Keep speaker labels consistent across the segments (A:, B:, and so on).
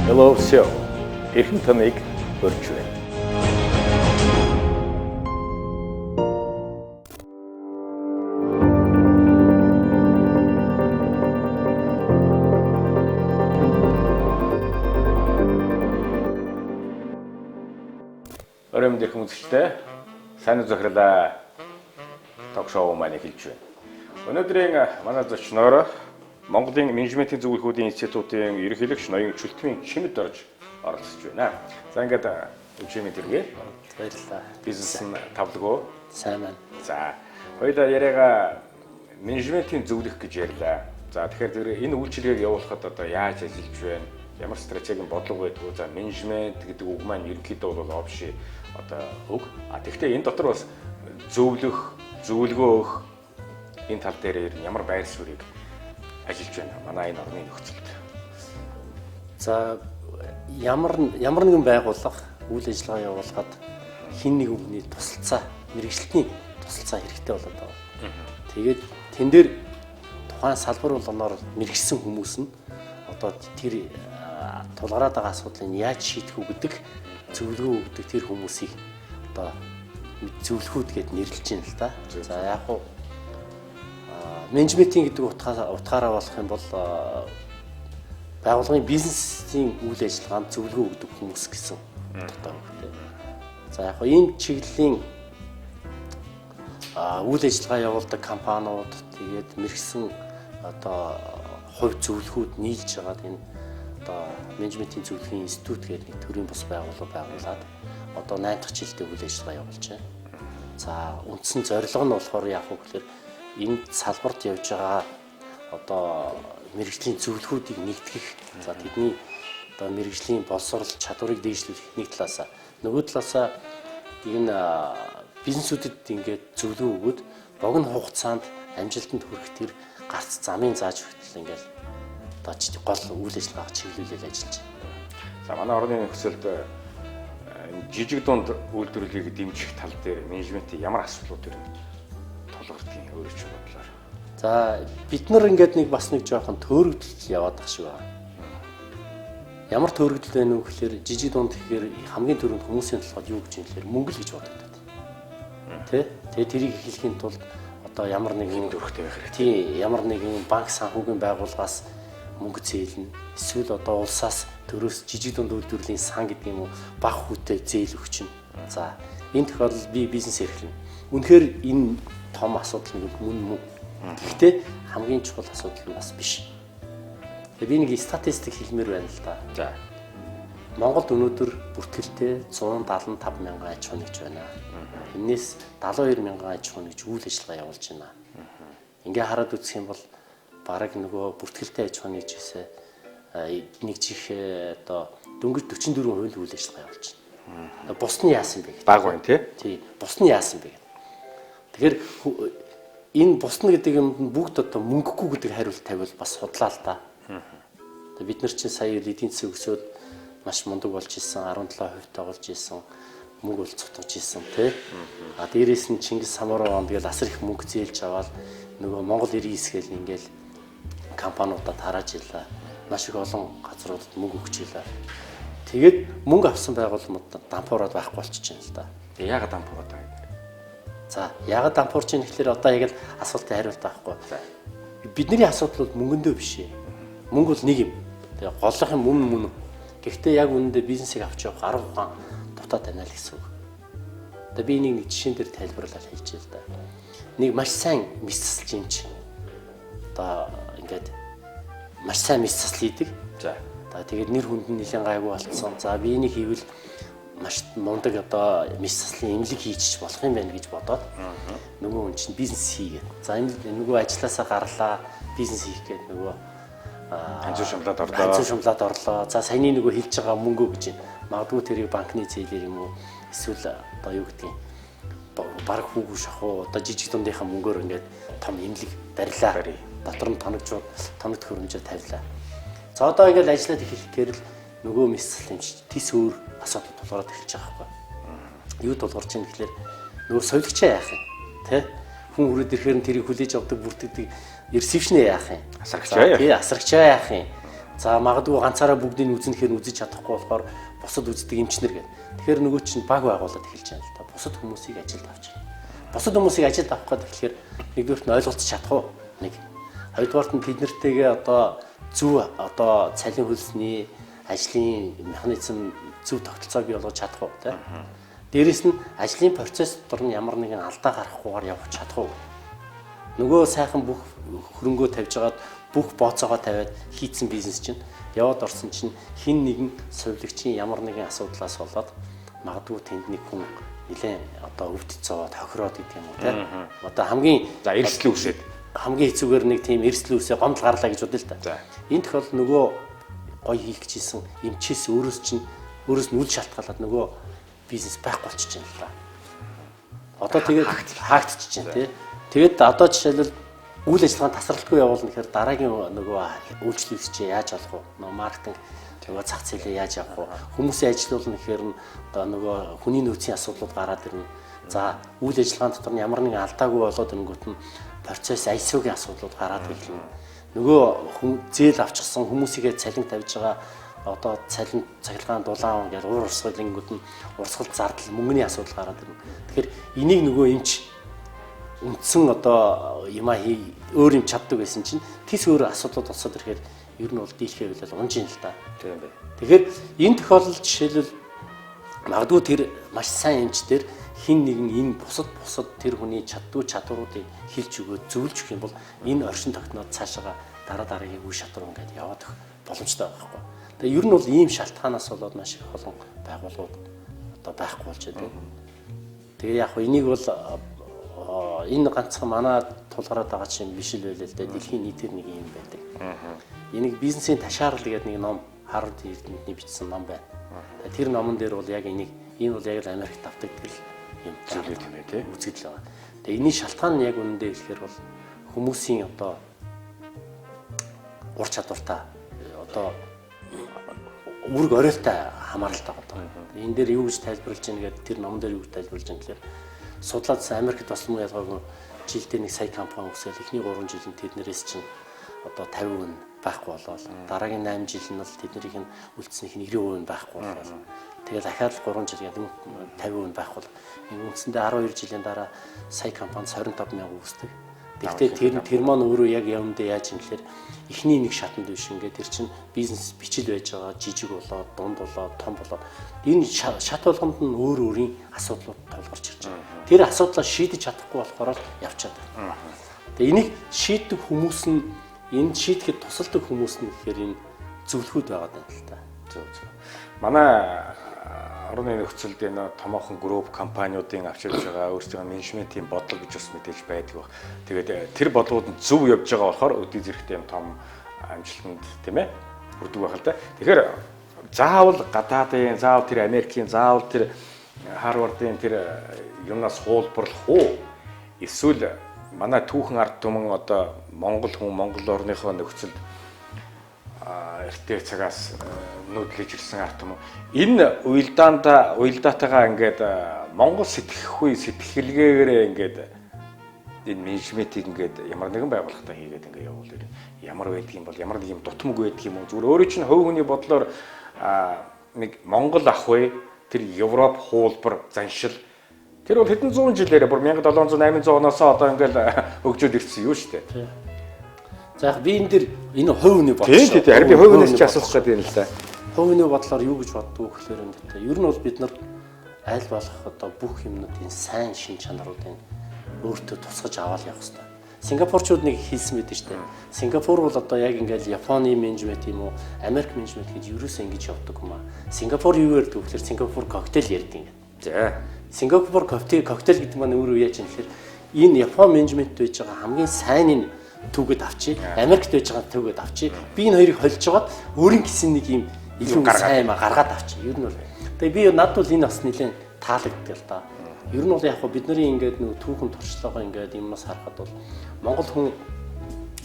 A: Hello все. Эрхэм томыг өрж байна. Оройн дэх хүмүүстээ сайн зөвхөрлөө ток шоу маань эхэлж байна. Өнөөдрийн манай зочноор Монголын менежментийн зөвлөхүүдийн институтын ерөнхийлөгч ноён Чүлтмийн Чимэд орж оролцож байна. За ингээд Чимэд иргээ.
B: Баярлалаа.
A: Бизнес нь тавлагөө.
B: Сайн байна.
A: За хоёулаа яриага менежментийн зөвлөх гэж ярьлаа. За тэгэхээр энэ үйлчилгээг явуулахад одоо яаж ажиллаж байна? Ямар стратегийн бодлого байдг вэ? За менежмент гэдэг үг маань ерөнхийдөө бол опши одоо үг. Тэгэхдээ энэ дотор бас зөвлөх, зөвлөгөө өгөх энэ тал дээр ямар байр суурийг ажиллаж байна манай энэ орны нөхцөлд.
B: За ямар нэгэн байгууллага үйл ажиллагаа явуулахад хин нэг хүний тусалцаа, мэрэгчлэтний тусалцаа хэрэгтэй болоод байгаа. Тэгээд тэн дээр тухайн салбар болгоноор мэрэгсэн хүмүүс нь одоо тэр тулгараад байгаа асуудлыг яаж шийдэх үү гэдэг зөвлөгөө өгдөг тэр хүмүүсийг одоо зөвлөхүүд гэд нэрлэж байна л да. За яг уу менежментийн гэдэг утгаараа болох юм бол байгууллагын бизнесийн үйл ажиллагаанд зөвлөгөө өгдөг хүмүүс гэсэн утгатай байна. За яг хоо ийм чиглэлийн үйл ажиллагаа явуулдаг компаниуд тэгээд мэрэгсэн одоо хувь зөвлөхүүд нийлж байгаад энэ одоо менежментийн зөвлөхийн институт гэдэг нэг төрлийн бус байгууллага байгуулад одоо 8 дахь жилдээ үйл ажиллагаа явуулж байна. За үндсэн зорилго нь болохоор яг хөө гэхээр энэ салбарт явж байгаа одоо мэрэгжлийн зөвлөхүүдийг нэгтгэх. За тэдний одоо мэрэгжлийн боловсрол чадварыг дээшлүүлэх нэг талаасаа нөгөө талаасаа энэ бизнесүүдэд ингээд зөвлөгөө өгөөд богино хугацаанд амжилтанд хүрэх тэр гарц замын зааж өгтөл ингээд одоо гол үйл ажиллагаа чиглүүлээд ажиллаж байна.
A: За манай орны нөхцөлд жижиг дунд үйлдвэрлэлийг дэмжих тал дээр менежментийн ямар асуудлууд тулгардгийг өөрчлөж бодлоо.
B: За бид нар ингээд нэг бас нэг жоохон төөрөгдөлт яваад байгаа шүү. Ямар төөрөгдөл байна вэ гэхээр жижиг дунд гэхээр хамгийн түрүүнд хүмүүсийн толгойд юу гэж юм гэхээр мөнгө л гэж бодогдод. Тэгээ тэрийг хэлхийн тулд одоо ямар нэгэн
A: төрхтэй байх хэрэгтэй.
B: Тийм ямар нэгэн банк санхүүгийн байгууллагаас мөнгө зээлнэ. Эсвэл одоо улсаас төрөөс жижиг дунд үйлдвэрлэлийн сан гэдэг юм уу бага хүүтэй зээл өгч чинь. За энэ тохиолдолд би бизнес эрхлэнэ. Үнэхээр энэ том асуудал нэг мөн. Гэхдээ хамгийн чухал асуудал нь бас биш. Тэгээ би нэг статистик хэлмээр байна л да.
A: За
B: Монголд өнөөдөр бүртгэлтэй 175 мянган аж ахуй нэгж байна. Энээс 72 мянган аж ахуй нэгж үйл ажиллагаа явуулж байна. Ингээ хараад үзэх юм бол бараг нөгөө бүртгэлтэй аж ахуй нэгжээсээ нэг чих одоо дөнгөж 44% үйл ажиллагаа явуулж байна. Бус нь яасан бэ?
A: баг байна тий.
B: Бус нь яасан бэ? Тэгэхээр энэ бусна гэдэг юмд бүгд одоо мөнгөгүй гэдэг хариулт тавиул бас судлаа л да. Бид нар чинь сая эдийн засаг өсөөд маш мундаг болж исэн, 17% тоглож исэн, мөнгө бол цутгаж исэн тий. Дээрээс нь Чингис Самаров онд гээд асар их мөнгө зээлж аваад нөгөө Монгол иргэн хэсгээл ингээл компаниудад тарааж илаа. Маш их олон газруудад мөнгө өгч илаа. Тэгээд мөнгө авсан байгууллагууд дампуураад байхгүй болчихж байна л да.
A: Тэгээ яагаад дампуураад байгаа юм?
B: За яагаад дампуурч юм гэхээр одоо яг л асуултын хариулт авахгүй. Бидний асуудал бол мөнгөндөө биш ээ. Мөнгө бол нэг юм. Тэгээ голлох юм мөн. Гэхдээ яг үнэндээ бизнесийг авч явах арга ухаан дутаа таниа л гэсэн үг. Одоо би нэг жишээн дээр тайлбарлаад хэлчихье л да. Нэг маш сайн мис засалж юм чи. Одоо ингээд маш сайн мис засал хийдэг. За тэгээд нэр хүнд нь нэлээд гайгүй болцсон. За би энийг хийвэл маш мундаг одоо мис заслын эмнэлэг хийчих болох юм байна гэж бодоод нөгөө хүн чинь бизнес хийгээд. За нөгөө ажилласаа гарлаа бизнес хийх гээд нөгөө
A: ханзуу шумлаад орлоо.
B: За саяны нөгөө хэлж байгаа мөнгөө гэж байна. Магадгүй тэрийг банкны зээлээр юм уу эсвэл одоо юу гэдгийг баг хүүгүй шахуу одоо жижиг дундынхаа мөнгөөр ингээд том эмнэлэг барилаа. Дотор нь тоног хөрөмжөө тавилаа. За одоо ингээд ажиллаад эхлэхээр л нөгөө мис заслын тис өөр асуудал тулгараад эхэлж байгаа байхгүй. Юу тулгарч ийм гэхэлэр нөгөө солигчаа яах юм те хүн хүрээд ирэхээр нь тэрийг хүлээж авдаг бүртгэдэг ресепшнээ яах юм?
A: Асаргачаа яах юм?
B: Асаргачаа яах юм? За магадгүй ганцаараа бүгдийг үзнэ гэхээр үзэж чадахгүй болохоор бусад үздэг эмчнэр гэдэг. Тэгэхээр нөгөө чинь баг байгуулад эхэлж байгаа л да. Бусад хүмүүсийг ажилд авч байна. Бусад хүмүүсийг ажилд авах гэдэг тэгэхээр нэгдүгürt нь ойлголцож чадах уу? Нэг. Хоёрдугаарт нь тэднэртэйгээ одоо зөв одоо цалин хөлсний ажлын механизм зөв тогтолцоо бий болгож чадах уу? Тэ. Дээрээс нь ажлын процесс дотор нь ямар нэгэн алдаа гарахгүйгээр явах чадах уу? Нөгөө сайхан бүх хөрөнгөө тавьж агаад бүх бооцоогоо тавиад хийцэн бизнес чинь яваад орсон чинь хин нэгэн сувилагчийн ямар нэгэн асуудлаас болоод магадгүй тэнд нэг хүн нэлээд одоо өвдөцөө тохироод гэдэг юм уу тийм. Одоо хамгийн
A: за эрсдэл үүсээд
B: хамгийн хэцүүгээр нэг тийм эрсдэл үүсээ гомдол гарлаа гэж бодъё л та. Энэ тохиолдолд нөгөө гоё хийх гэжсэн эмчээс өөрөөс нь үл шалтгаалаад нөгөө бизнес байхгүй болчихж байна л да. Одоо тэгээд хаагдчихж байна тийм. Тэгээд одоо жишээлбэл үйл ажиллагаанд тасралтгүй явуулна гэхээр дараагийн нөгөө үйлчлүүлэгч чинь яаж авах вэ? Нөгөө маркетинг нөгөө зах зээлээ яаж авах вэ? Хүмүүсийн ажилуулна гэхээр одоо нөгөө хүний нөөцийн асуудлууд гараад ирнэ. За үйл ажиллагааны дотор нь ямар нэгэн алдаагүй болоод ирэнгүүт нь процесс ISO-гийн асуудлууд гараад ирлээ. Нөгөө зээл авчихсан хүмүүсийгээ цалин тавьж байгаа одоо цалин цахилгаан дулаан гэж уур урсгалынгууд нь урсгал зардал мөнгөний асуудал гараад ирнэ. Тэгэхээр энийг нөгөө эмч үндсэн одоо юмаа өөр юм чаддаг байсан чинь тис өөр асуудлууд олсоод ирэхээр ер нь бол дийлхээ хэлэл унж ийн л та. Тийм бай. Тэгэхээр энэ тохиолдолд жишээлбэл магадгүй тэр маш сайн эмч дээр хин нэгэн энэ бусад тэр хүний чадваруудыг хэлж өгөөд зөвлөж өгөх юм бол энэ оршин тогтноод цаашаа дараагийн үе шатруу ингээд яваад өгөх боломжтой байхгүй. Тэгээ ер нь бол ийм шалтгаанаас болоод маш их олон байгууллагууд одоо байхгүй болж байна. Тэгээ яг хөө энийг бол энэ ганцхан манай тулгараад байгаа чинь биш л байлээ л дээ. Дэлхийн нийтээр нэг юм байдаг. Энийг бизнесийн ташаарл гэдэг нэг ном Harvard Эрдэнэтний бичсэн ном байна. Тэр номон дээр бол яг энэ бол яг л Америкт давтагддаг юм зүйл юм байна тий. Үзэгдэл байгаа. Тэгээ энэний шалтгаан нь яг үнэндээ хэлэхээр бол хүмүүсийн одоо ур чадвартай одоо үүрэг оройлтой хамааралтай байгаа. Энэ дээр юу гэж тайлбарлаж байна гэдэг тэр номон дээр юу гэж тайлбарлаж байна гэхээр судлаадсан Америкт бас муу ялгаагүй жилдээ нэг сая компани үүсэл эхний 3 жилд тэднэрээс чинь одоо 50% нь байхгүй болоо. Дараагийн 8 жил нь бол тэднэрийн нь үлдснийх нь 90% нь байхгүй болоо. Тэгээд дахиад 3 жил гэдэг 50% нь байхгүй бол үндсэндээ 12 жилийн дараа сая компани 25,000 үүсдэг. Гэхдээ тэр маань өөрөө яг явандаа яаж юм гэхээр эхний нэг шатанд биш ингээд тэр чинь бизнес бичил байж байгаа жижиг болоод дунд болоод том болоод энэ шат болгонд нь өөр өөрийн асуудлууд тулгарч ирж байгаа. Тэр асуудлаа шийдэж чадахгүй болохоор явчихад байна. Тэгээ энийг шийддэг хүмүүс нь энэ шийдэхэд тусалдаг хүмүүс нь гэхээр энэ зөвлөхүүд байгаа юм л та.
A: Зөв. Манай орны нөхцөлд энэ томоохон групп компаниудын авчирж байгаа өөрсдөө менежментийн бодлого гэж бас мэдээж байдаг баг. Тэгээд тэр бодлогод нь зөв явж байгаа болохоор өдөө зэрэгтэй юм том амжилтанд тийм ээ хүрдэг байх л да. Тэгэхээр заавал гадаадын, заавал тэр Америкийн, заавал тэр Харвардын тэр юмнаас хуулбарлах уу? Эсвэл манай түүхэн ард түмэн одоо Монгол орныхоо нөхцөлд эртээ цагаас нүүдлэж ирсэн ард түмэн энэ уялдаатайгаа ингээд Монгол сэтгэхэлгээрээ ингээд энэ менежментийг ингээд ямар нэгэн байгууллагатай хийгээд ингээд явуул ямар байдаг юм бол ямар нэг юм дутмаг байдаг юм уу зүгээр өөрөө чинь хувь хүний бодлоор нэг Монгол ах вэ тэр Европ хуулбар заншил тэр бол хэдэн зуун жилээр бүр 1700 800 оноос одоо ингээд хөгжөөд ирсэн юу шүү дээ.
B: За яг би энэ хувь хүний бодлоо.
A: Тийм харин би хувь хүнээс ч асуух гэдэг юм л да.
B: Хувь хүний бодлоор юу гэж боддог вэ гэхээр ер нь бол бид нар аль болох одоо бүх юмнуудын сайн шин чанаруудыг өөртөө тусгаж аваад явах хэрэгтэй. Сингапурчууд нэг хэлсэн байдаг шүү дээ. Сингапур бол одоо яг ингээд Японы менежмент юм уу, Америк менежмент гэж ерөөсөө ингэж явдаг юм аа. Сингапур юу ярьдаг вэ гэхээр Сингапур коктейл ярьдаг юм. За. Сингапур коктейл гэдэг маань өөрөө яаж юм гэхээр энэ Япон менежмент байж байгаа хамгийн сайн түүгээд авчи. Америкт байж байгаа түүгээд авчи. Би энэ хоёрыг холж жагаад өөрийн гэсэн нэг юм илүү сайн юм гаргаад авчи. Ер нь бол. Тэгээ би надад бол энэ бас нэлээд таалагддаг л да. Ер нь бол яг бид нарын ингээд нэг түүхэн туршлагаа ингээд юмнаас харахад бол Монгол хүн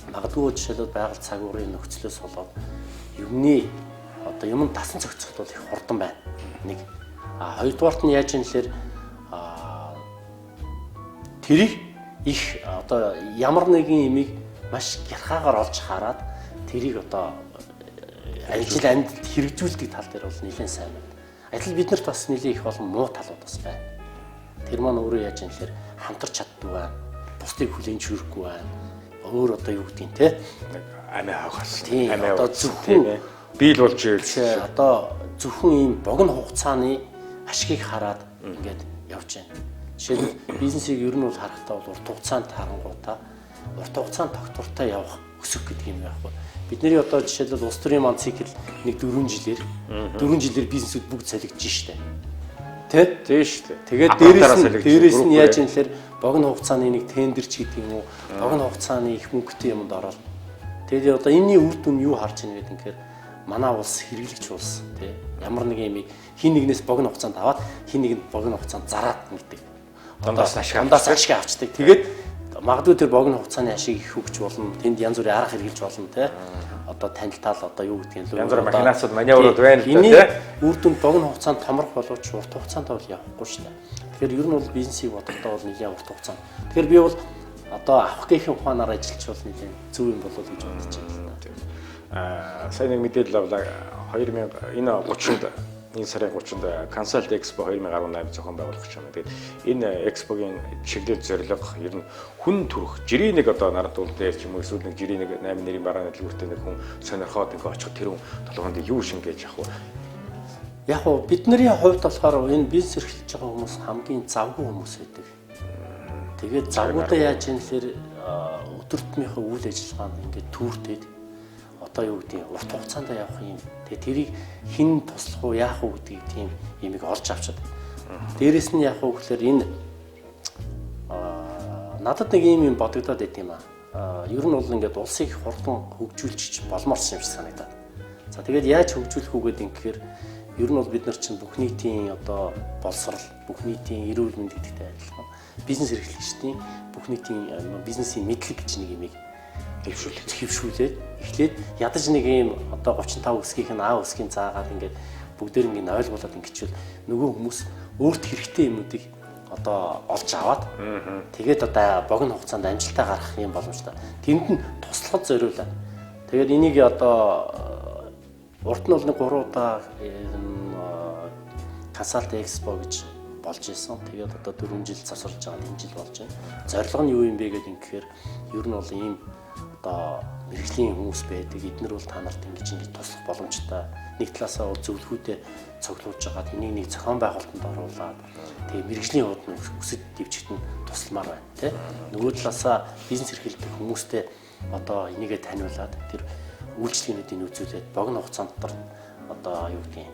B: магадгүй жишээлбэл байгаль цагуурын нөхцлөөс болоод юмны одоо юм дасан зохицоход бол их хурдан байна. Нэг хоёрдугаарт нь яаж юм гэхээр тэрийг их одоо ямар нэгэн юмыг маш гялхаагаар олж хараад тэрийг одоо ажил амьдралд хэрэгжүүлдэг тал дээр бол нэлээд сайн байна. Адил биднэрт бас нэлээд их олон муу талууд бас байна. Тэр маань өөрөө яаж юм гэхээр хамтарч чаддгүй байна. Бусдыг хүлээн зөвшөөрөхгүй байна. Өөр одоо юу гэдгийг те
A: амиа хагас.
B: Амиа одоо зөвхөн
A: биел болж ирж
B: одоо зөвхөн ийм богино хугацааны ашгийг хараад ингээд явж байна. Жишээлбэл бизнесийг ер нь бол харахтаа бол урт хугацаанд харангуйтаа урт хугацаанд тогтвортой явах өсөх гэдэг юм яахгүй. Бидний одоо жишээлбэл улс төрийн маань цикл нэг 4 жилээр бизнесүүд бүгд солигдож штэ. Тийм шүү дээ. Тэгээд дээрээс нь яаж юм гэхээр богино хугацааны нэг тендер ч гэдэг юм уу, богино хугацааны их мөнгөтэй юмд ороод. Тэгээд одоо энэний үр дүн юу харж байна гэдэг нь манай улс хэрэглэгч улс тий. Ямар нэг юм хин нэгнээс богино хугацаанд аваад хин нэгэнд богино хугацаанд зараад нэгдэг. Дандаас ашиг авчдаг. Тэгээд магадгүй тэр богино хугацааны ашиг их хөгж болно. Тэнд янз бүрийн арга хэрэгжилж болно тий. Одоо танилтаал одоо юу гэдгийг л
A: янз бүрийн махинацууд маневрууд байна л да тий.
B: Үр дүнд богино хугацаанд томрох боловч урт хугацаанд бол явахгүй шүү дээ. Тэгэхээр ер нь бол бизнесийг бодохдоо бол нэлийн урт хугацаанд. Тэгэхээр би бол одоо авах гэхийн ухаанаар ажиллаж бол нэлийн зөв юм болов уу гэж бодож байна.
A: Сайн нэг мэдээлэл авлаа 2000 энэ 30-нд энэ сарын 30-нд Consult Expo 2018 зохион байгуулах юм. Тэгээд энэ экспогийн чиглэл зорилго ер нь хүн төрөх жирийн нэг одоо нарантуул дээр ч юм уу эсвэл нэг жирийн нэг 8 нэрийн барааны дэлгүүртээ нэг хүн сонирхоод ингээ очих тэр хүн толгоонд юу шингээж авах вэ?
B: Яг уу бидний хувьд болохоор энэ бизнес эрхлэж байгаа хүмүүс хамгийн завгүй хүмүүс байдаг. Тэгээд завгуудаа яаж юм гэхээр өдөр тутмынхаа үйл ажиллагаанд ингээд түүртэйд одоо юу гэдэг нь урт хугацаанд явах юм. Тэгээ тэрийг хэн туслах уу яах уу гэдгийг тийм юмыг олж авчаад. Дээрэс нь яах вэ гэхээр энэ надад нэг юм бодогдоод байт юм аа. Ер нь бол ингээд улсыг хурдан хөгжүүлчих болморсон юм шиг санагдаад. За тэгээд яаж хөгжүүлэх үү гэдэг юм гэхээр ер нь бол бид нар чинь бүх нийтийн одоо боловсрал, бүх нийтийн эрүүл мэнд гэдэгтэй адилхан. Бизнес эрхлэгчдийн бүх нийтийн бизнесийн мэдлэг гэж нэг юмыг хэвшүүлээд эхлээд ядаж нэг юм одоо 35 өсгийнх нь А өсгийн заагаад ингээд бүгдээр ингээд ойлгуулад ингэчвэл нөгөө хүмүүс өөрт хэрэгтэй юмнуудыг одоо олж аваад тэгээд одоо богино хугацаанд амжилтаа гаргах юм боломжтой. Тэнд нь туслахад зориулаад тэгээд энийг одоо урд нь бол нэг 3 удаа Consult Expo гэж болж исэн. Тэгээд одоо 4 жил засварж байгаа энэ жил болж байна. Зорилго нь юу юм бэ гэдэг ингэхээр ер нь бол ийм одоо мэрэгжлийн хүмүүс байдаг. Эднэр бол та нарт ингэж туслах боломжтой. Нэг талаасаа бол зөвлөхүүдэд цуглуулж байгаа. Энийг нэг зохион байгуулалтанд оруулаад тэгээ мэрэгжлийн хувьд нь өсөд дэвчэгт нь тусламар байна, тий. Нөгөө талаасаа бизнес эрхлэх хүмүүстэй одоо энийгээ таниулаад тэр үйлчлэгнүүдийг үзүүлээд богино хугацаанд дотор одоо юу гэдгийг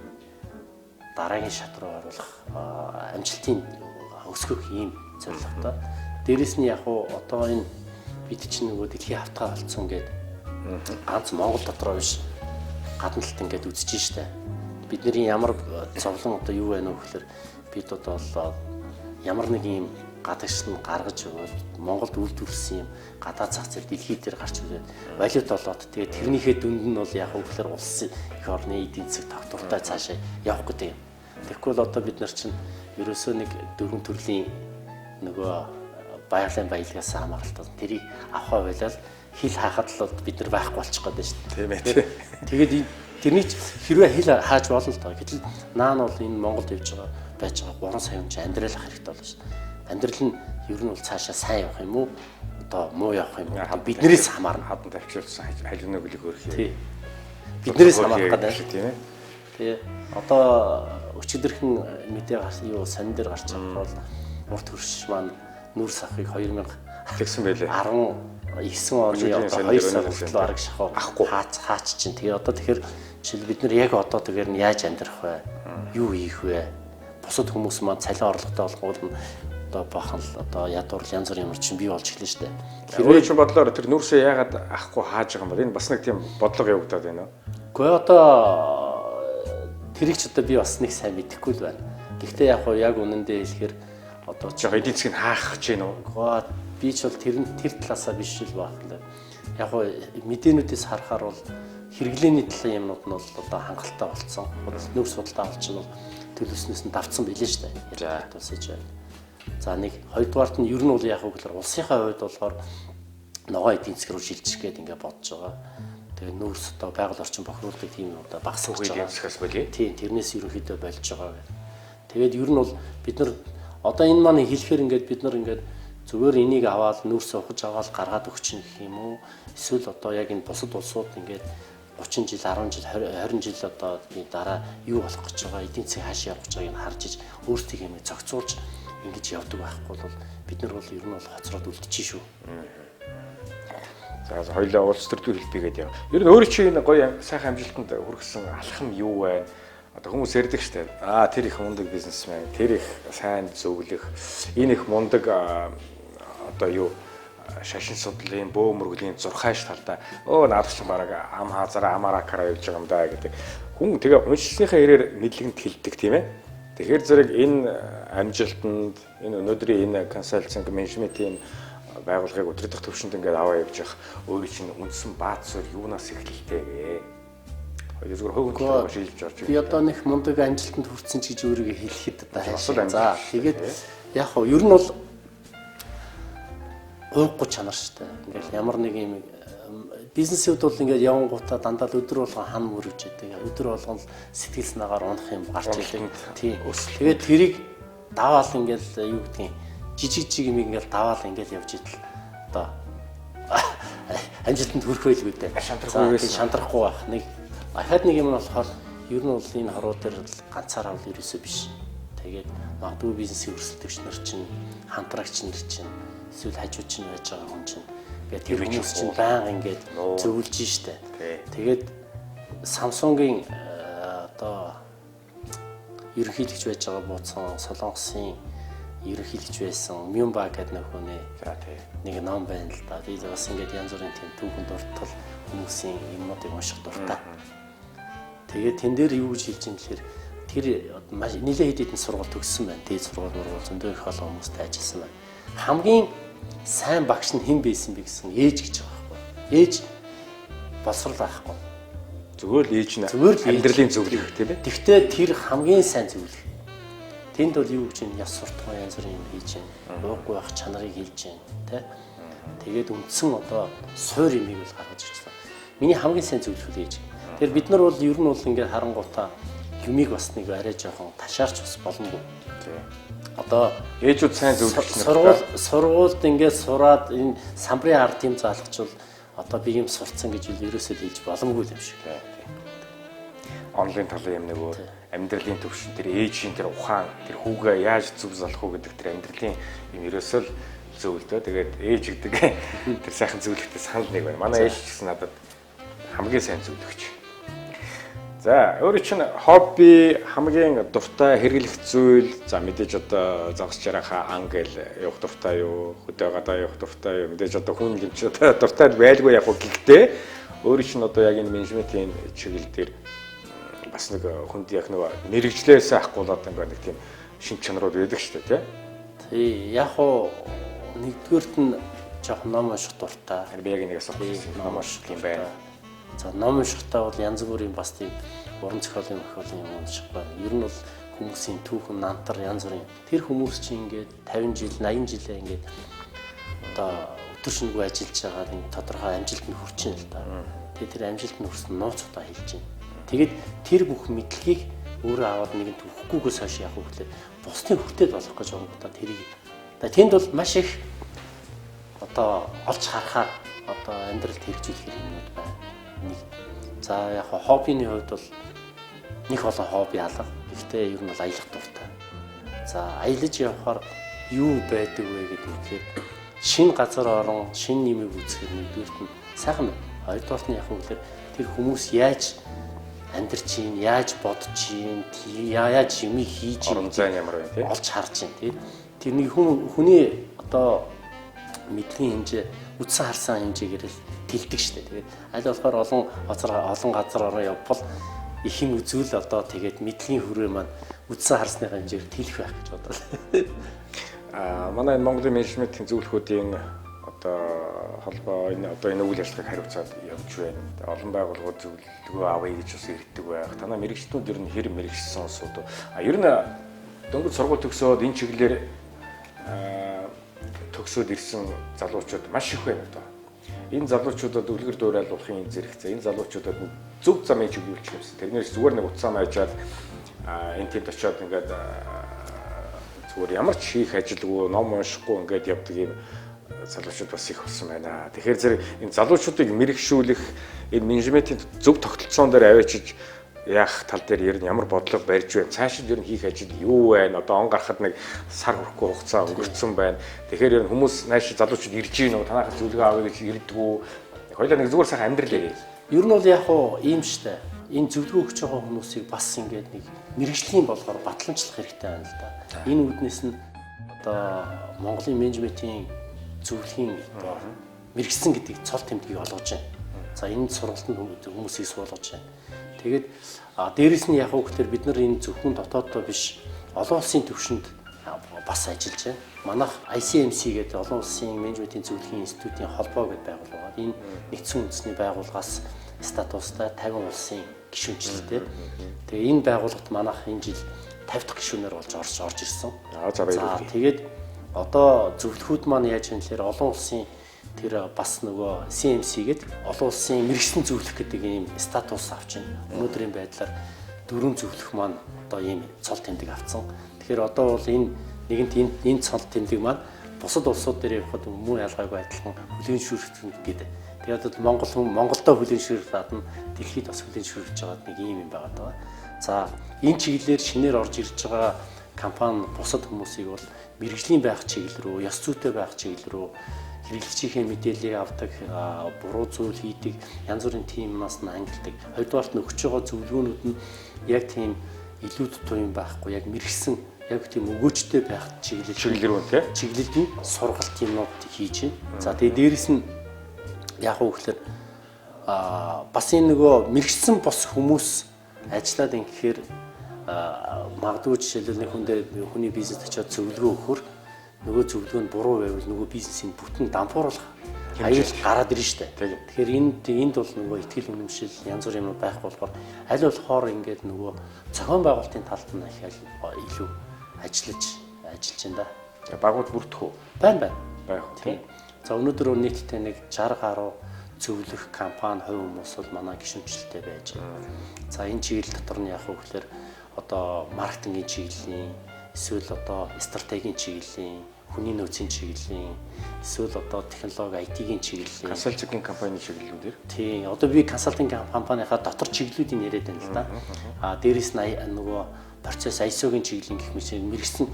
B: дараагийн шат руу оруулах амжилтын өсгөх ийм зорилготой. Дээрэс нь яг одоо энэ бид чинь нөгөө дэлхийн хавтгай болцсон гэдэг ганц Монгол дотроо биш гадна талд ингээд үзэж штэ. Бидний ямар зовлон одоо юу байна вэ гэхээр бид одоо ямар нэг ийм гадагш нь гаргаж өгөөд Монголд үйлдвэрлэсэн юм гадаад зах зээл дэлхий дээр гарч ирээд валют болоод тэгээд тэрнийхээ дүнд нь бол яг үгээр улсын их орны эдийн засаг тогтвортой цаашаа явах гэдэг юм. Тэгэхгүй бол одоо бид нар чинь ерөөсөө нэг 4 төрлийн нөгөө баярлалын баялагаас хамааралтай тэрийг авах байлаа хил хаахад л бид нар байхгүй болчих гээд байна шүү дээ. Тийм ээ. Тэгээд тэрний хэрвээ хил хааж болно л доо. Гэтэл наа нь бол энэ Монголд явж байгаа байж байгаа 3 сая хүн чинь амьдрал ах хэрэгтэй болно шүү дээ. Амьдрал нь ер нь бол цаашаа сайн явах юм уу? Одоо муу явах юм уу? Биднээс хамаарна.
A: Хадан тавьчихсан халигны хөлийг өөрөх юм.
B: Тийм. Биднээс хамаарах гэдэг тийм ээ. Тэгээ одоо өчигдөрхөн мэдээ гарсан юу сонин дээр гарч байгаа бол урт хөрш маань нүрс авахыг 2000
A: тэгсэн байлээ.
B: 19 оны одоо 2 сар хүртэл арга шахахгүй хаач чинь. Тэгээ одоо тэгэхээр жишээл бид нар яг одоо тэгэхээр нь яаж амьдрах вэ? Юу хийх вэ? Бусад хүмүүс маань цалин орлоготой болгоул нь одоо бахан л одоо ядуур янз бүрийн юм чинь бий болж эхэлнэ шүү дээ.
A: Хэрвээ чинь бодлоор тэр нүрсээ яагаад авахгүй хааж байгаа юм бол энэ бас нэг тийм бодлого явагдаад байна уу?
B: Гэхдээ одоо тэрийг ч одоо би бас нэг сайн мэдэхгүй л байна. Гэхдээ яг үнэндээ хэлэхээр одоо
A: жоо эдийн засгийг хаах гэж байна уу?
B: Би ч бол тэр талаасаа биш л байна. Яг мэдээнүүдээс харахаар бол хэрэглээний талын юмнууд нь бол одоо хангалттай болцсон. Нүүрс судалтай болчихно бол төлөвснөөс нь давцсан билээ шүү дээ. За тусаж байна. За нэг хоёрдугаарт нь ер нь бол яг үгээр улсынхаа хувьд болохоор ногоо эдийн засаг руу шилжих гээд ингээд бодож байгаа. тэгээ нүүрс одоо байгаль орчин бохируулдаг тийм одоо багасгаж
A: Үгийн
B: байгаа.
A: засгаас болий.
B: Тийм тэрнээс ерөнхийдөө болж байгаа гэдэг. Тэгээд ер нь бол бид нар одоо энэ маань хэлэхээр ингээд бид нар ингээд зүгээр энийг аваад нүүрсээ ухаж аваад гаргаад өгч гэх юм уу? Эсвэл одоо яг энэ бусад улсууд ингээд 30 жил, 10 жил, 20 жил одоо дараа юу болох гэж байгаа, эдийн засаг хаашаа явах гэж байгааг харж иж өөрсдийг юм зохицуулж ингэж явдаг байхгүй бол бид нар бол ер нь бол хоцроод үлдчихэж шүү.
A: За хоёулаа улс төрийн хэлбигээд яв. Ер нь өөрөө чи энэ гоё сайхан амжилтанд хүргэсэн алхам юу вэ? Одоо хүмүүс ярьдаг штэ. Тэр их мундаг бизнесмен, тэр их сайн зөвлөх, энэ их мундаг одоо юу шашин судлалын бөөмөргөлийн зурхааш талдаа наадах чинь бараг ам хаазараа амаараа караа явж байгаа юм да гэдэг. Хүн тэгээ уншсныхаа ирээр мэдлэгэнт хилдэг тийм ээ. Тэгэхээр зэрэг энэ амжилтанд энэ өнөөдрийн энэ консалтинг менежментийн байгууллагыг өдрөдөх төвшөнд ингээд аваа явж явах өөрөө чинь үндсэн бааз суурь юунаас эхэлтэй вэ? Хоёр зүгээр хувь хүндлэгээр шилжиж орж
B: би одоо нэг мундаг амжилтанд хүрсэн ч гэж өөрийгөө хэлэхэд одоо хайшаа. За тэгээд яг хоо ер нь бол ууггүй чанар шүү дээ. Ингээл ямар нэг юм бизнесүүд бол ингээд явангуудаа дандаа л өдөр болгон хан мөрөж идэг. Өдөр болгон сэтгэл санаагаар унах юм гарч идэг. Тийм. Тэгээд тэрийг даваал ингээл юу гэдгийг жижиг юм ингээл даваал ингээл явж идэл одоо амжилтанд хүрэх байлгүй дээ. Шантрахгүй байх. Нэг ахад нэг юм нь болохоор ер нь бол энэ хоруу дээр ганцаараа бол ерөөсөө биш. Тэгээд магадгүй бизнесийн өрсөлдөгч нар чинь хамтрагч нар чинь эсвэл хажууд чинь байж байгаа хүн чинь ингээд тэр хүмүүс чинь байнга ингээд зөвлөж штэ. Тэгээд Samsung-ийн одоо ерөнхийлөгч байж байгаа бууцсан Солонгосын ерөнхийлөгч байсан Мюнба гэдэг нэг хүн нэг ном байна л да. Би бас ингээд янз бүрийн тийм түүхэн дуртал хүмүүсийн юмнуудыг унших дуртай. Тэгээд тэн дээр юу гэж хэлж юм гэхээр тэр маш нэлээд хэд хэдэн сургууль төгссөн байна. Тэгээд сургууль зөндөө их олон хүмүүстэй ажилласан байна. Хамгийн сайн багш нь хэн байсан бэ гэсэн ээж гэж байгаа байхгүй. Ээж боловсрал байхгүй.
A: Зүгээр л ээж нь амьдралын зөвлөх тийм ээ.
B: Тэгвэл тэр хамгийн сайн зөвлөх. Тэнд бол юу гэж юм яс суртахуун янз бүрийн юм хийж байна. Ууггүй байх чанарыг хэлж байна, тэ. Тэгээд үндсэн одоо суур юмыг бол гаргаж ирсэн. Миний хамгийн сайн зөвлөх ээж. Тэгэхээр бид нар бол ер нь бол ингээд харангуйтаа юмыг бас нэг арай жоохон ташаарч бас боломгүй. Одоо
A: ээжүүд сайн зөвлөх
B: сургуульд ингээд сураад энэ самбарын ард тийм заалгачвал одоо би юм сурцсан гэж ерөөсөө хэлж боломгүй юм шиг.
A: Онлайн талын юм нөгөө амьдралын төвшин тэр ээжийн тэр ухаан тэр хүүгээ яаж зөв залах уу гэдэг тэр амьдралын юм ерөөсөө л зөвлөдөө. Тэгээд ээж гэдэг тэр сайхан зөвлөхтэй санал нэг байна. Манай ээж гэсэн надад хамгийн сайн зөвлөгч. За өөрөө чинь хобби хамгийн дуртай хэрэглэх зүйл за мэдээж одоо загас жарахаа англ явах дуртай юу хөдөө гадаа явах дуртай юу мэдээж одоо хүн гэмч одоо дуртай байлгүй яг гэхдээ өөрөө чинь одоо яг энэ менежментийн чиглэл дээр бас нэг хүнд яг нэг мэрэгжлээс авахгүй болоод ингээд нэг тийм шин чанарууд байдаг шүү дээ
B: тий яг хоо нэгдүгээрт нь жоохон ном унших дуртай
A: би яг нэг асуух ном унших юм байна.
B: За ном уншихтаа бол янз бүрийн бас тийм уран зохиолын юм унших байна. Ер нь бол хүмүүсийн түүхэн нантар янз бүрийн тэр хүмүүс чинь ингээд 50 жил 80 жилээ ингээд одоо өдөр шингүй ажиллаж байгаа энэ тодорхой амжилтанд хүрч байна л да. Тэгээд тэр амжилтанд хүрсэн нууцудаа хэлж байна. Тэгээд тэр бүх мэдлэгийг өөрөө аваад нэгэн төвхгүйгээс хойш явах хөглөө бусдын хүртэл болох гэж байгаа тэрийг. Тэнд бол маш их одоо олж харахаар одоо амьдралд хэрэгжүүлэх юмнууд байна. За яг хоббиний хувьд бол нэг олон хобби алга. Гэхдээ ер нь бол аялах дуртай. За аялаж явахаар юу байдаг вэ гэдэг нь шинэ газар орон, шинэ нэмийг үзэхээр нэгдүгээрт нь сайхан байна. Хоёрдугаарт нь яг үгээр тэр хүмүүс яаж амьдарч чинь, яаж бодож чинь, яаж юм хийж
A: орон зай ямар вэ тий?
B: Олж харж чинь тий. Тэрний хүний одоо мэдлэгийн хэмжээ үдсэн харсан хэмжээгээр л тэлдэг штэ. Тэгээд аль болохоор олон газар ороо явбал их юм үзүүл одоо тэгээд мэдлэгийн хүрээ маань үдсэн харсныхаа хэмжээгээр тэлэх байх гэж бодлоо.
A: Манай Монголын менежментийн зөвлөхүүдийн одоо холбоо энэ үйл ажиллагааг хариуцаад явж байна. Олон байгууллагууд зөвлөгөө авъя гэж бас ирдэг байх. Танай мэрэгчдүүд ер нь хэр мэрэгчсэн улсууд. Ер нь дөнгөж сургууль төгсөөд энэ чиглэлээр төгсөөд ирсэн залуучууд маш их байна одоо. энэ залуучуудад үлгэр дуурайлуулахын зэрэгцээ, энэ залуучуудад зөв замыг чиглүүлчих юмсан. Тэрнээс зүгээр нэг утсаа маажаад энэ тэнд очиод ингээд зүгээр ямар ч хийх ажилгүй, ном уншихгүй ингээд явдаг юм залуучууд бас их болсон байна. Тэгэхээр зэрэг энэ залуучуудыг мэрэгшүүлэх, энэ менежментийн зөв тогтолцоон дээр аваачиж яах тал дээр ер нь ямар бодлого барьж байна, цаашид ер нь хийх ажил юу байна, одоо он гарахад нэг сар хүрэхгүй хугацаа өнгөрцөн байна. Тэгэхээр ер нь хүмүүс нааш залуучууд ирж гин үү, танахаас зөвлөгөө авъя гэж ирдэггүй. Хоёулаа нэг зүгээр сайхан амьдрал яа.
B: Ер нь бол яг хуу ийм штэ. Энэ зөвлөгөө өгч байгаа хүмүүсийг бас ингээд нэг мэрэгжлийн болгоор батламжлах хэрэгтэй байна л да. Энэ үүднээс нь одоо Монголын менежментийн зөвлөхийн одоо мэрэгсэн гэдэг цол тэмдгийг олгож байна. За энэ сургалтанд хүмүүсийг суулгаж байна. Тэгээд дээрэс нь яг үгээр бид нар энэ зөвхөн дотооддоо биш олон улсын түвшинд бас ажиллаж байна. Манайх ICMC гэдэг олон улсын менежментийн зөвлөхийн институтийн холбоо гэдэг байгууллага байна. Энэ нэгдсэн үндэсний байгууллагаас статустай 50 улсын гишүүнчлэлтэй. Тэгээ энэ байгууллагт манайх энэ жил 50 дахь гишүүнээр болж орж ирсэн. За тэгээд одоо зөвлөхүүд маань яаж юм гэхээр олон улсын тэр бас нөгөө CMC гэдэг олон улсын мэрэгсэн зөвлөх гэдэг ийм статус авч байна. Өнөөдрийн байдлаар дөрвөн зөвлөх маань одоо ийм цол тэмдэг авсан. Тэгэхээр одоо бол энэ нэгэнт энэ цол тэмдэг маань бусад улсууд дээр явахад мөн ялгаагүй адилхан хүлээншүүрэх гэдэг. Тэгээд Монголдо хүлээншүүрэх гадна дэлхийд бас хүлээншүүрж байгаа нэг ийм юм байгаа даа. За энэ чиглэлээр шинээр орж ирж байгаа компани бусад хүмүүсийг бол мэрэгжлийн байх чиглэл рүү, ёс зүйтэй байх чиглэл рүү хэрэглэгчийн мэдээллийг авдаг, буруу зүйл хийдэг, янз бүрийн тиймнаас нь ангилдаг. Хоёрдугаарт нь өгч байгаа зөвлөгөөнүүд нь яг тийм илүү туян байхгүй, яг мэрэгсэн, яг тийм өгөөжтэй байх чиглэл рүү тий. Чиглэлд нь сургалт юмнууд хийж байна. За тэгээ дээрэс нь яг үгээр бас энэ нөгөө мэрэгсэн бос хүмүүс ажиллаад ингэхээр магадгүй жишээлбэл хүний бизнест очиод зөвлөгөө өгөхөр нөгөө зөвлөгөө нь буруу байвал нөгөө бизнесийн бүтэн дампууруулах аюул гараад ирнэ шүү дээ. Тэгэхээр энд бол нөгөө ихтгэл үнэмшил янз бүрийн юм байх болохоор аль болохоор ингээд нөгөө зохион байгуулалтын талд нь их илүү ажиллаж байна да.
A: Багууд бүрдэх үү?
B: Байна.
A: Байх тийм.
B: За өнөөдөр нийтдээ нэг 60 гаруй зөвлөх компани хувь хүмүүс бол манай гишүүнчлэлтэй байж байна. За энэ чиглэл дотор нь яг үгээр одоо маркетингийн чиглэлийн, эсвэл одоо стратегийн чиглэлийн, хүний нөөцийн чиглэлийн, эсвэл одоо технологи IT-ийн чиглэлийн,
A: консалтинг компани чиглэлүүдээр.
B: Тийм. Одоо би консалтинг компанийхаа дотор чиглэлүүдийг яриад байна л да. Дээрээс нь нөгөө процесс ISO-гийн чиглэлийн гэх мэт мэрэгсэн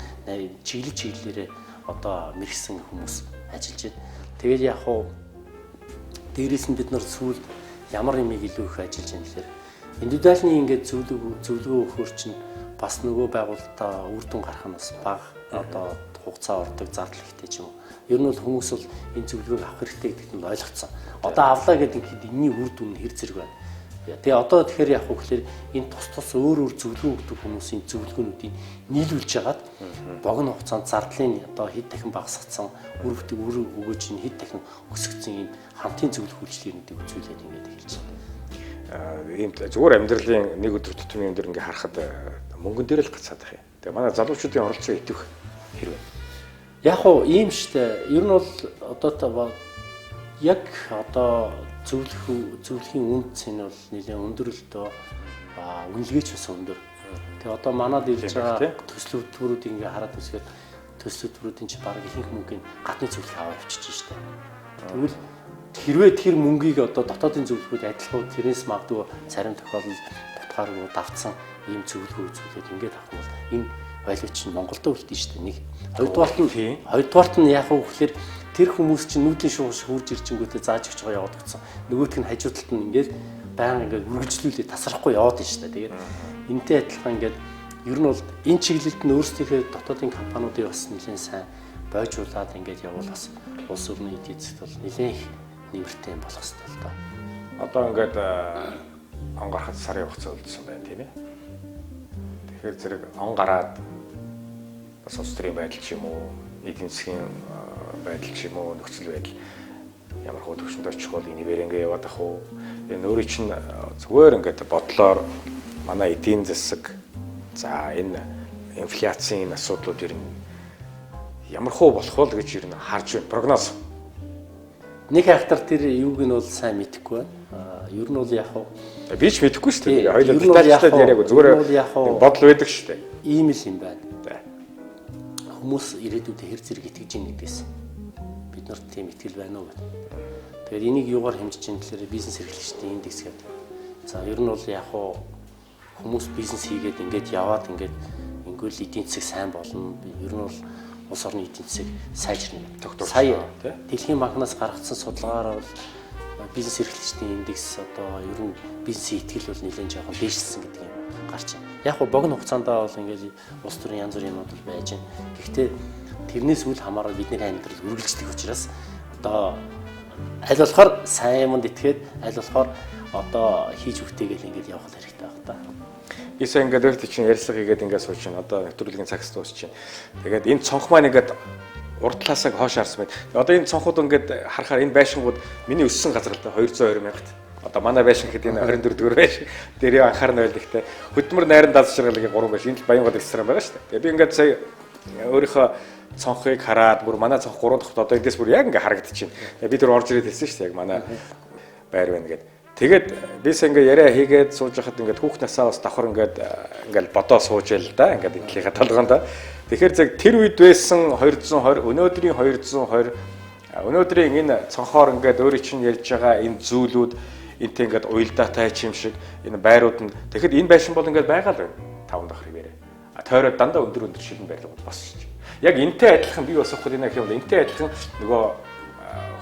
B: чиглэлээрээ одоо мэрэгсэн хүмүүс ажиллаж байна. Тэгээд яг хуу дээрээс нь бид нар сүүл ямар нэмийг илүү их ажиллаж байна гэхээр индивидуалны ингээд зөвлөгөө өгөхөр чинь бас нөгөө байгууллагатаа үр дүн гарах нь бас бага одоо хугацаа ордог зардал ихтэй ч юм уу. Ер нь бол хүмүүс бол энэ зөвлөгөөг авах хэрэгтэй гэдэгт нь ойлгоцсон. Одоо авлаа гэдэг нь энэний үр дүн нь хэр зэрэг байна. Тэгээ одоо тэгэхээр яг хөөхлөөр энэ тус өөр зөвлөгөө өгдөг хүмүүсийн зөвлөгөөнүүдийг нийлүүлж хагаад богино хугацаанд зардлын одоо хэд дахин багасгацсан үр өгөөж нь хэд дахин өсгөгдсөн энэ хамтын зөвлөх үйлчлэгийг үзүүлээд ингээд эхэлж байна.
A: Ийм зүгээр амьдралын нэг өдөр тутмын юм дээр ингээ харахад мөнгөн дээр л гацаад байх юм. Тэгээ манай залуучуудын оролцоо идэвх хэрвээ.
B: Яг уу ийм штэ. Ер нь бол одоо яг одоо зөвлөхийн үнд цэн бол нэлээд өндөр л дөө үнэлгээч бас өндөр. Тэгээ одоо манад ирж байгаа төсөл хөтөлбөрүүдийг ингээ хараад үзэхэд төсөл хөтөлбөрүүдийн чинь бараг ихэнх мөнгөний гадны зөвлөх аваа авчиж штэ. Тэгвэл хэрвээ тэр мөнгийг одоо дотоодын зөвлөхүүд адилхан тэрнээс магадгүй царим тохиолдолд батгааргүй давтсан ийм зөвлөгөө үзүүлээд ингээд авах бол энэ байлгүй чинь Монголдо үлдэн шүү дээ. Нэг хоёрдугаарт нь яах вэ гэхээр тэр хүмүүс чинь нүүдлийн шуугч хурж ирчингүүтээ зааж өгч байгаа яваад гисэн. Нөгөөх нь хажуудалд нь ингээд байнга ингээд үргэлжлүүлээд тасрахгүй яваад байна шүү дээ. Тэгээд энэтэй адилхан ингээд ер нь бол энэ чиглэлд нь өөрсдийнхөө дотоодын компаниудыг бас нэлээд сайн бойжуулаад ингээд явуул бас улс орны эдийн засгт бол нэлээд нэмэртэй болох хэрэгтэй л доо.
A: Одоо ингээд он гарахад сарын хугацаа үлдсэн байна тийм ээ. Тэгэхээр зэрэг он гараад бас улс төрийн байдал ч юм уу, эдийн засгийн байдал ч юм уу, нөхцөл байдал ямар хөө төвшөнд очих бол энэгээр ингээд яваад ах уу. Энэ өөрийн чинь зүгээр ингээд бодлоор манай эдийн засаг за энэ инфляцийн асуудлууд ер нь ямар хөө болох вэ гэж ер нь харж байна. Прогноз.
B: нэг хайхтар тэр юуг нь бол сайн мэдэхгүй байна. Ер нь бол яг хуу
A: би ч мэдэхгүй шүү дээ.
B: Ер нь
A: Хоёулаа детальтай яриаг зүгээр бодол байдаг шүү дээ.
B: Ийм л юм байна. Хүмүүс ирээдүйдээ хэр зэрэг итгэж ийн гэдгээс бид нарт тийм итгэл байна уу гэдэг. Тэгэхээр энийг юугаар хэмжиж ийн гэхээр бизнес эрхлэгчдийн индекс гэдэг. За ер нь бол яг хуу хүмүүс бизнес хийгээд ингээд яваад ингээд ингээл эдийн засаг сайн болно. Ер нь бол улс орны эдийн засаг сайжирна. Сая Дэлхийн банкнаас гаргасан судалгаараар бол бизнес эрхлэгчдийн индекс одоо ер нь бизнесийн итгэл бол нэлээд жоохон дээшлсэн гэдэг юм гарч байна. Яг гоо богино хугацаанд бол ингээл улс төрийн янз бүрийн юмуд байж байна. Гэхдээ тэрнээс үл хамааран бидний амьдрал үргэлжлэх учраас одоо аль болохоор сайн юмд итгээд аль болохоор одоо хийж үхтэйгээл ингээл явах хэрэгтэй байна та.
A: Ийсээ ингээд өөртөө чинь ярилцлага хийгээд ингээд сууж чинь одоо нэвтрүүлгийн цагс дуусч чинь. Тэгээд энэ цонх маань ингээд урд талаасаа хоош харсан байна. Одоо энэ цонхууд ингээд харахаар энэ байшингууд миний өссөн газар л да 220 мянгат. Одоо манай байшин гэхэд энэ 24 дэх байшин. Дээр анхаарна байлгахтай. Хөдөлмөр найран даалж шаргалгийн 3 байшин. Энд Баянгол ресторан байгаа шүү дээ. Тэгээд би ингээд сая өөрийнхөө цонхыг хараад бүр манай цонх 3 дахьт одоо эндээс бүр яг ингээд харагдчихэв. Би тэр орж ирээд хэлсэн шүү дээ. Яг манай байр байна гэдэг. Тэгээд бис ингээ яриа хийгээд сууж байхад ингээд хүүхд насаа бас давхар ингээд бодоо сууж ял да ингээд энтлийнхаа толгоонд. Тэгэхээр zeg тэр үед байсан 220 өнөөдрийн 220 өнөөдрийн энэ цонхоор ингээд өөрөө чинь ярьж байгаа энэ зүйлүүд энтэй ингээд уялдаатай юм шиг энэ байрууд нь тэгэхэд энэ байшин бол ингээд байгаа л байна. 5 дахь хэрэгээрээ. Тойроод дандаа өндөр шилэн байрлууд босч. Яг энтэй адилхан би бас авахгүй нэ гэх юм бол энтэй адилхан нөгөө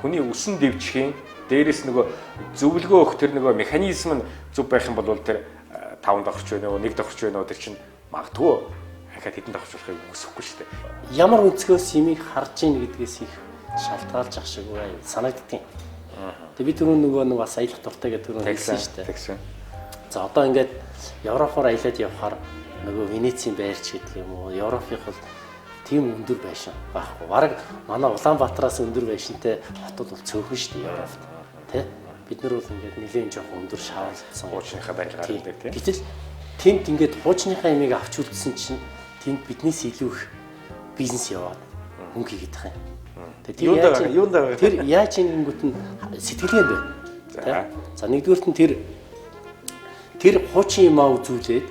A: хүний үсэн дэвжхийн дээрээс нөгөө зөвлөгөө өгөх тэр нөгөө механизм нь зөв байх юм бол тэр 5 давхарч байна уу 1 давхарч байна уу тэр чинь магадгүй дахиад хэдэн давхарч болохыг хүсэхгүй шүү дээ.
B: Ямар өнцгөөс юмыг харж ийн гэдгээс их шалтгаалж ах шиг бай санагдтiin. Тэгээ би түрүүн нөгөө нэг бас аялах дуртай гэдэг түрүүн хэлсэн шүү дээ.
A: Тэгсэн.
B: За одоо ингээд Европоор аялаад явхаар нөгөө Венецийн байрч гэдэг юм уу Европынх бол тийм өндөр байшин байхгүй. Бараг манай Улаанбаатараас өндөр байшинтай хотод бол цөөхөн шүү дээ Европт. Тэ? Бид нар бол ингээд нэлээд жоохон өндөр шаардсан
A: хуучныхаа барилгаар байдаг тийм.
B: Гэтэл тэнд ингээд хуучныхаа ямиг авч үлдсэн чинь тэнд биднээс илүү их бизнес яваад мөнгө хийгээд байгаа юм. Тэгээд тэр яаж ингэнгүүт нь сэтгэлгээнд байна. За нэгдүгürt нь тэр хуучин юм аа үзүүлээд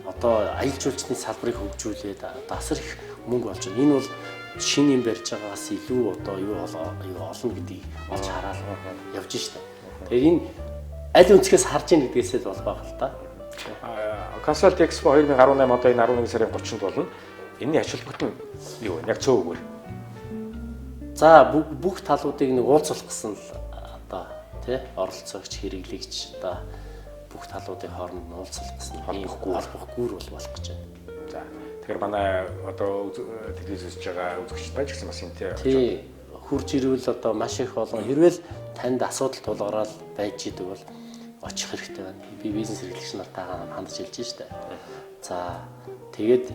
B: одоо аялал жуулчдын салбарыг хөгжүүлээд асар их мөнгө олж байна. Энэ бол шинэ юм барьж байгаагаас илүү одоо юу олон гэдгийг олж хараад явж штэ. Тэгэхээр энэ аль өнцгөөс харж ийн гэдгээсээ л болох байх л та.
A: Consult Expo 2018 одоо энэ 11 сарын 30-нд болно. Энэний ач холбогдол нь юу вэ? Яг цөөгөр.
B: За бүх талуудыг нэг уулзах гэсэн л одоо тий оролцоогч хэрэглэгч одоо бүх талуудын хооронд нь уулзах гэсэн холбох гүр бол болох гэж байна.
A: За тэгэхээр манай одоо телевиз үзэж байгаа үзэгчид байж гисэн бас энэ
B: тий хурж ирвэл одоо маш их олон хэрвээ танд асуудал тулгараад байж идэг бол очих хэрэгтэй байна. Би бизнес эрхлэгч нартайгаа хандж хэлж штэ. За тэгээд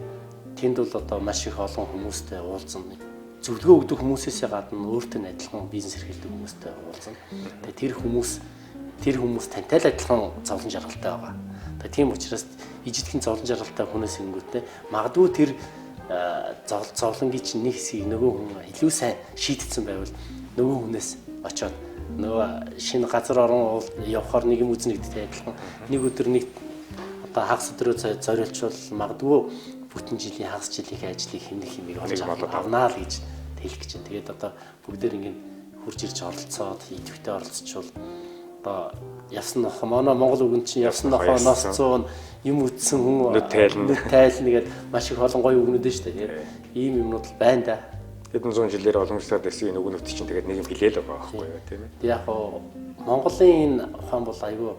B: тэнд бол одоо маш их олон хүмүүстэй уулзна. Зөвлөгөө өгдөг хүмүүсээсээ гадна өөртөө нь адилхан бизнес эрхэлдэг хүмүүстэй уулзна. Тэгээд тэр хүмүүс тантай л адилхан зовлон жаргалтай байгаа. Тэгээд тийм учраас ижидхэн зовлон жаргалтай хүнээс ингүүтээ магадгүй тэр зовлонгийн чинь нэг хэсгийг нөгөө хүн илүү сайн шийдсэн байвал нөгөө хүнээс очиод нөгөө шинэ газар орон явахаар нэг юм үзнэгдтэй адилхан нэг өдөр нэг одоо хагас өдрөө зориулчвал магадгүй бүтэн жилийн хагас жилийн ажлыг хэмнэх хэмээг олж авнаа л гэж хэлэх гэж. Тэгээд одоо бүгдээр ингэ хурж ирж оролцоод идэвхтэй оролцчихвол одоо явсан нохоо манай Монгол үгэнд чинь явсан нохоо ноос 100 юм үтсэн хүн нүд тайлна гэдэг маш их олон гоё үгнүүд шүү дээ. Ийм юмнууд л байна да.
A: Хэдэн зуун жилээр уламжлаад байсан энэ үгнүүд чинь тэгээд нэг юм хэлээл байгаа байхгүй юу тийм ээ.
B: Яг гоо Монголын энэ ухаан бол айгүй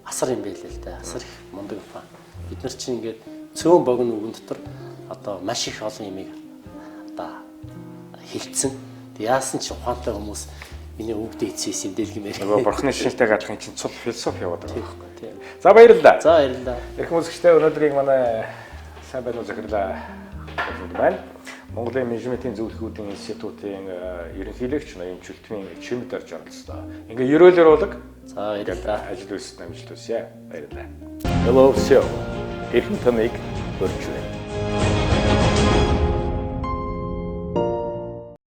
B: асар юм байлээ л да. Асар их мундаг ухаан. Бид нар чинь ингээд цөөн богино үгэн дотор одоо маш их олон юмыг одоо хэлцэн. Яасан ч ухаантай хүмүүс миний өвдөө эцээс юм дээр гэмээр.
A: Нөгөө бурхны шинжтэй гадлахын чинь цул философи яваад байгаа байхгүй юу. Тийм. За баярлалаа.
B: За баярлалаа.
A: Эрхэм үзэгчдээ өнөөдрийг манай сайн байна уу захирлаа байна. Монголын менежментийн зөвлөхүүдийн институтын ерөнхийлөгч ноён Чөлтвийн чимэд орж оролцлоо. Ингээ ерөөлөөр болог.
B: За баярлалаа.
A: Ажил үйлс намжилт үсэ. Баярлалаа. Hello show. Эрхэм таныг өргөж байна.